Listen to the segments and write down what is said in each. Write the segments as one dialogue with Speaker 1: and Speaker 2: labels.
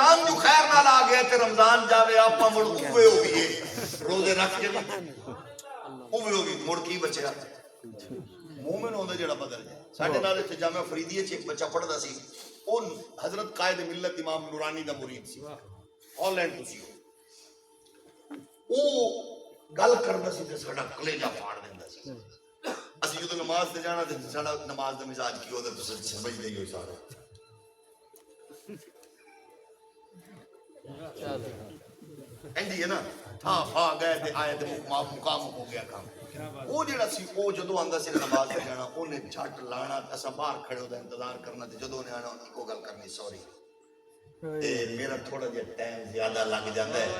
Speaker 1: رمضان جو خیر نال آ گیا تے رمضان جاوے آپا مڑ اوے ہو گئے روزے رکھ کے اوے ہو گئی مڑ کی بچیا مومن ہوندا جڑا بدل جائے ساڈے نال تے جامعہ فریدیہ چ ایک بچہ پڑھدا سی او حضرت قائد ملت امام نورانی دا مرید سی ہالینڈ تو سی او گل کردا سی تے ساڈا کلیجہ پھاڑ دیندا سی اسی جدوں نماز تے جانا تے ساڈا نماز دا مزاج کی ہوندا تساں سمجھ لئی ہو سارا اینجی ہے نا ہاں گئے تے آئے تے مقام ہو گیا کام وہ جڑا سی وہ جدوں آندا سی نماز تے جانا اونے جھٹ لانا اساں باہر کھڑے ہو دا انتظار کرنا تے جدوں نے آنا اکو گل کرنی سوری میرا تھوڑا جہا ٹائم زیادہ لگ جاتا ہے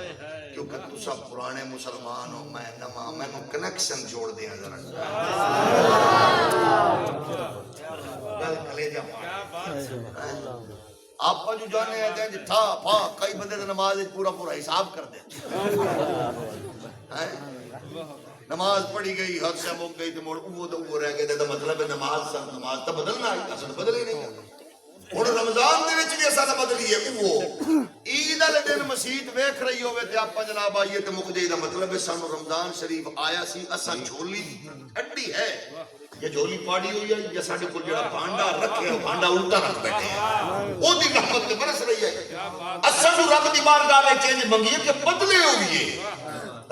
Speaker 1: کیونکہ تسا پرانے مسلمان ہو میں نواں مینوں کنیکشن جوڑ دیاں ذرا گل کلیجہ آپ جو جانے آتے ہیں جی تھا پھا کئی بندے تو نماز پورا حساب کر دیں نماز پڑھی گئی حد سے مک گئی تو موڑ وہ رہ گئے تو مطلب ہے نماز تو بدلنا آئی اصل بدل ہی نہیں اور رمضان دے وچ بھی ایسا بدلی ہے وہ عید والے دن مسجد ویکھ رہی ہوے تے آپا جناب آئیے تے مک جائی دا مطلب ہے سانو رمضان شریف آیا سی اساں جھولی اڈی ہے یہ جھولی پاڑی ہوئی ہے یا ساڈے کول جڑا بھانڈا رکھے ہو بھانڈا الٹا رکھ بیٹھے ہیں او دی رحمت تے برس رہی ہے اساں نو رب دی بارگاہ وچ چینج منگیے کہ بدلے ہوئیے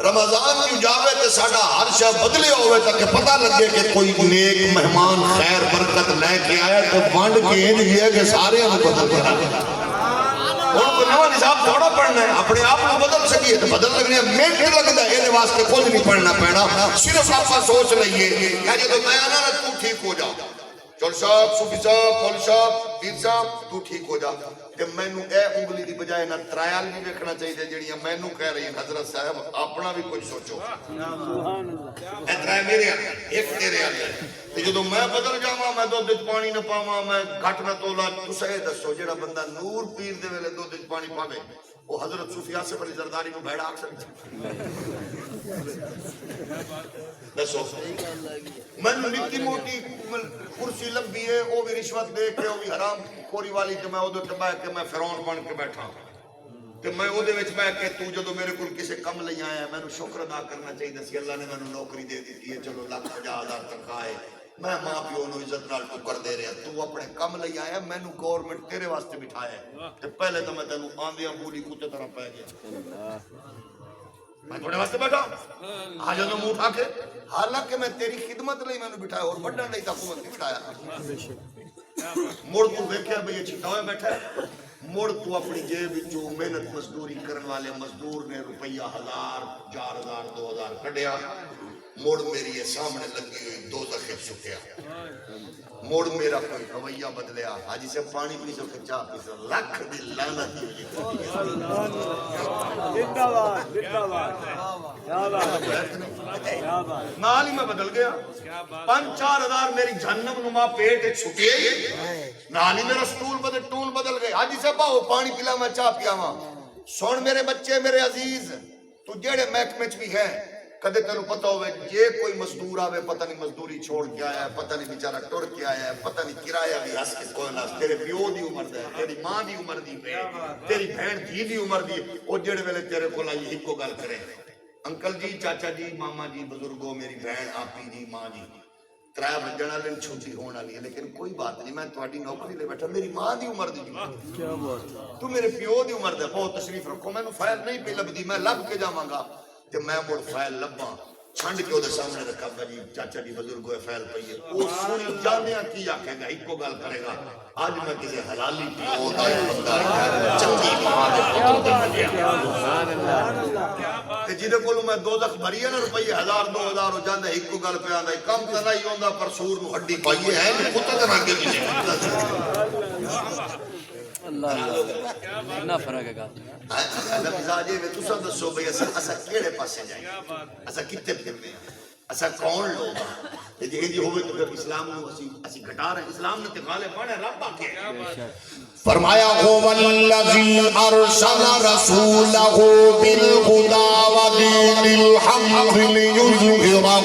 Speaker 1: رمضان کی جاوے تے ساڈا ہر شے بدلے ہوئے تاکہ پتہ لگے کہ کوئی نیک مہمان خیر برکت لے کے آیا تو بانڈ کے انج گیا کہ سارے ہم بدل گیا ان کو نواں نصاب تھوڑا پڑھنا ہے اپنے آپ کو بدل سکیے تو بدل لگنے منٹ لگتا ہے یہ واسطے کچھ نہیں پڑھنا پینا صرف آپ سوچ لئیے کہ جب میں آنا نا تو ٹھیک ہو جاؤ چول صاحب صوفی صاحب مول صاحب پیر صاحب تو ٹھیک ہو جا کہ میں نو اے انگلی دی بجائے نہ ترائل بھی دیکھنا چاہیے جڑیاں میں نو کہہ رہی ہیں حضرت صاحب اپنا بھی کچھ سوچو اے ترائل میرے ایک تیرے آگے جدو میں بدل جاواں میں دو دج پانی نہ پاواں میں گھٹ نہ تولا تساں اے دسو جڑا بندہ نور پیر دے ویلے دو دج پانی پاوے وہ حضرت صوفی آصف علی زرداری نو بھیڑا آکھ سکتا دسو میں نکی موٹی کرسی لمبی ہے وہ بھی رشوت دے کے وہ بھی حرام خوری والی کہ میں ادھر تے بیٹھ کے میں فرعون بن کے بیٹھا کہ میں وہ دے وچ بیٹھ کے تو جدو میرے کول کسے کم لئی آیا میں شکر ادا کرنا چاہیے سی اللہ نے میں نوکری دے دی ہے چلو 1,50,000 تنخواہ ہے میں ماں پیو نو عزت نال تو کر دے رہا تو اپنے کم لئی آیا میں نو گورنمنٹ تیرے واسطے بٹھایا ہے تے پہلے تو میں تینوں آندیاں بولی کتے طرح پہ گیا میں تھوڑے واسطے بیٹھا آ جانا منہ اٹھا کے حالانکہ میں تیری خدمت لئی میں نے بٹھایا اور بڑھن نہیں تھا حکومت نہیں بٹھایا مڑ تو دیکھیا بھئی یہ چھٹا ہوئے بیٹھا ہے مڑ تو اپنی جیب جو محنت مزدوری کرن والے مزدور نے روپیہ 1,000 4,000 2,000 کڈیا موڑ میری یہ سامنے لگی ہوئی دوزخ چھٹیا موڑ میرا کوئی رویہ بدلیا حاجی سے پانی پی سو کہ چاہ پی سو لکھ دی لعنت نال ہی میں بدل گیا 5-4 ہزار میری جہنم نما پیٹ چھٹے نال ہی میرا ٹول بدل گئے حاجی سے باہو پانی پلا میں چاہ پیا ماں سن میرے بچے میرے عزیز تو جیڑے محکمے چ بھی ہے کدے تینوں پتہ ہوئے یہ کوئی مزدور آوے پتہ نہیں مزدوری چھوڑ کے آیا ہے پتہ نہیں بیچارہ ٹر کے آیا ہے پتہ نہیں کرایہ بھی ہس کے کوئی نہ تیرے پیو دی عمر دے تیری ماں دی عمر دی پہ تیری بہن دھی دی عمر دی او جڑے ویلے تیرے کول آئی ایک کو گل کرے انکل جی چاچا جی ماما جی بزرگوں میری بہن آپی جی ماں جی 3 بجن والے چھٹی ہونے والی ہے لیکن کوئی بات نہیں میں تہاڈی نوکری لے بیٹھا میری ماں دی عمر دی کیا بات تو میرے پیو دی عمر دے بہت تشریف رکھو مینوں فائل نہیں پہ لبدی میں لب کے جاواں گا تے میں مڑ فائل لباں چھنڈ کے ادھر سامنے رکھا گا جی چاچا جی بزرگ ہوئے فیل پئیے وہ سن جانیاں کی آکھے گا ایک کو گل کرے گا آج میں کسی حلالی پیو دا بندہ چنگی ماں دے پتر دا ملیا تے جدے کولوں میں دوزخ بھری ہے نا روپیے 1,000 2,000 ہو جاندا ایک کو گل پہ آندا کم تے نہیں ہوندا پر سور نو ہڈی پائیے ہے نہیں کتے تے نہ کے اللہ اتنا فرق ہے گا مزاج ہے تساں دسو بھئی اسا کیڑے پاسے جائیں اسا کتے پھرنے ہیں اسا کون لوگ ہیں جی ہوئے تو پھر اسلام نو اسی گھٹا رہے ہیں اسلام نے تے غالب بنے رب آکے فرمایا هو الذی ارسل رسولہ بالہدی ودین الحق لیظہرہ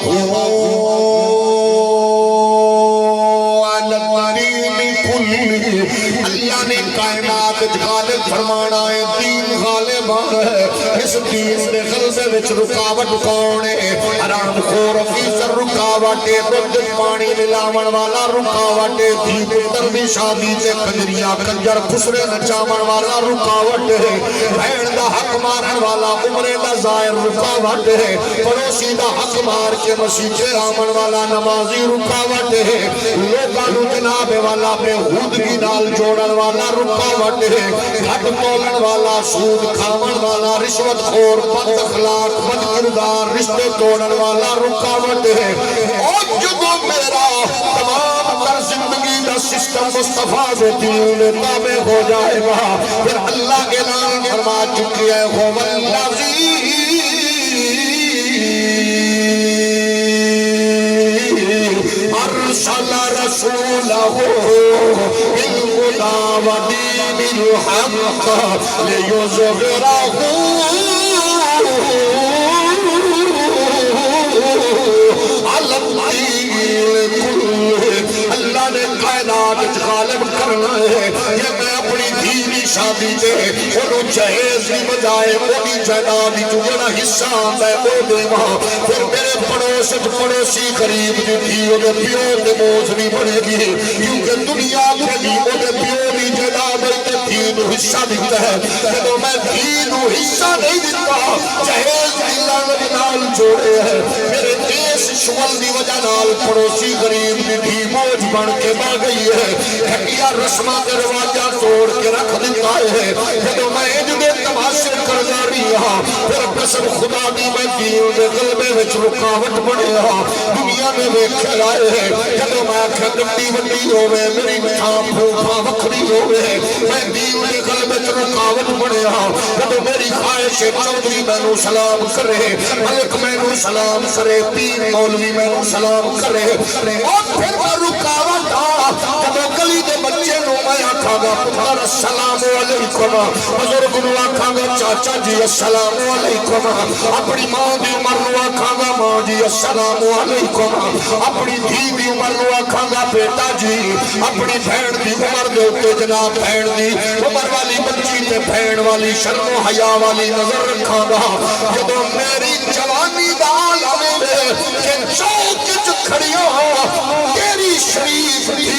Speaker 1: اللہ نے کائنات
Speaker 2: حق غالب فرمانا ہے دین غالب ہے اس دین دے غلبے وچ رکاوٹ کون ہے حرام خور افیسر رکاوٹ ہے دودھ پانی ملاون والا رکاوٹ ہے دھی پتر دی شادی تے کنجریاں کنجر خسرے نچاون والا رکاوٹ ہے بہن دا حق مارن والا عمرے دا زائر رکاوٹ ہے پڑوسی دا حق مار کے مسیحے آمن والا نمازی رکاوٹ ہے لوگاں نو جناب والا بےہودگی نال جوڑن والا رکاوٹ ہے گھٹ تولن والا سود کھاون والا رشوت خور بد اخلاق بد کردار رشتے توڑن والا رکاوٹ ہے اور جدو میرا تمام تر زندگی دا سسٹم مصطفیٰ دے دین تابع ہو جائے گا پھر اللہ اعلان فرما چکی ہے هو الذی ارسل رسولہ بالہدی ودین الحق لیظہرہ علی الدین کلہ اللہ نے کائنات غالب کرنا ہے یہ میں اپنی دینی شادی دے انہوں جہیز بھی بجائے انہی جائیداد جو جڑا حصہ آتا ہے وہ دے وہاں پھر میرے پڑوسی قریب دی تھی انہیں پیو دے موز نہیں بڑھے گی کیونکہ دنیا کے بھی انہیں پیو دی جائیداد ہے دینو حصہ دیتا ہے جب میں دینو حصہ نہیں دیتا جہیز اللہ نے نال جوڑے ہیں میرے دیس شمال دی وجہ نال پڑوسی غریب دی تھی موج بن کے بڑھ گئی ہے گھٹیا رسمہ کے رواجہ توڑ کے رکھ دیتا ہے جب میں اجدے تماشے کر جا رہی ہاں پھر قسم خدا دی میں دیوں دے غلبے وچ رکاوٹ بڑھے ہاں دنیا میں ویکھے آئے ہیں جب میں آنکھیں گنڈی وڈی ہوئے میری تھام پھوپا وکھری ہوئے میں دیوں دے غلبے وچ رکاوٹ بڑھے ہاں جب میری خواہش چودھری میں نو سلام کرے ملک میں نو سلام کرے پیر مولوی میں نو سلام کرے اور پھر میں رکاوٹ جب گلی دے بچے نو میں آکھاں گا پتر السلام علیکم بزرگ نو آکھاں گا چاچا جی السلام علیکم اپنی ماں دی عمر نو آکھاں گا ماں جی السلام علیکم اپنی دھی دی عمر نو آکھاں گا بیٹا جی اپنی بہن دی عمر دے اوپر جناب بہن دی عمر والی بچی تے بہن والی شرم و حیا والی نظر رکھاں گا جب میری جوانی دا عالم ہے کہ چوک وچ کھڑیاں تیری شریف تھی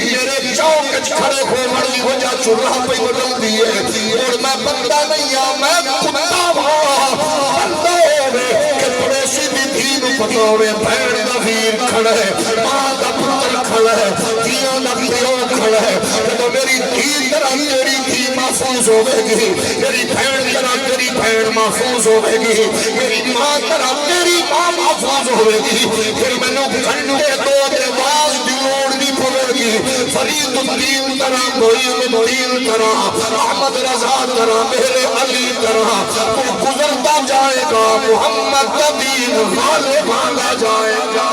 Speaker 2: میرے چوک وچ کھڑے ہو مرلی وجہ چراہ پہ بدل دیئے اور میں بندہ نہیں ہوں میں کتا ہوں بندہ ہوئے کہ پڑوسی دی دین پتہ ہوئے بہن دا ویر کھڑا ہے ماں دا پتر کھڑا ہے دیاں دا پیو کھڑا ہے جب میری دین طرح تیری دھی محفوظ ہوئے گی میری بہن طرح تیری بہن محفوظ ہوئے گی میری ماں طرح تیری ماں محفوظ ہوئے گی پھر میں نے گھنٹے دو دے باز دی لوڑ نہیں پڑے گی فرید الدین طرح معین الدین طرح احمد رضا طرح میرے علی طرح تو گزرتا جائے گا محمد کا دین غالب آگا جائے گا